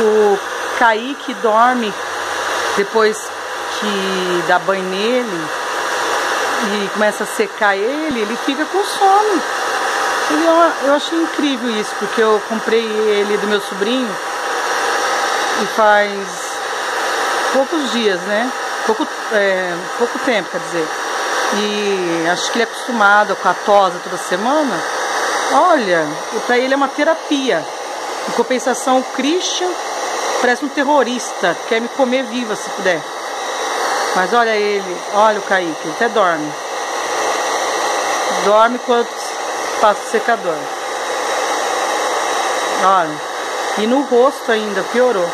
O Kaique dorme depois que dá banho nele e começa a secar ele fica com sono. Eu achei incrível isso, porque eu comprei ele do meu sobrinho e faz poucos dias, né? Pouco tempo, quer dizer. E acho que ele é acostumado com a tosa toda semana. Olha, pra ele é uma terapia. Em compensação, o Christian parece um terrorista, quer me comer viva se puder. Mas olha ele, olha o Kaique, ele até dorme. Dorme quando passa o secador. Olha, e no rosto ainda piorou.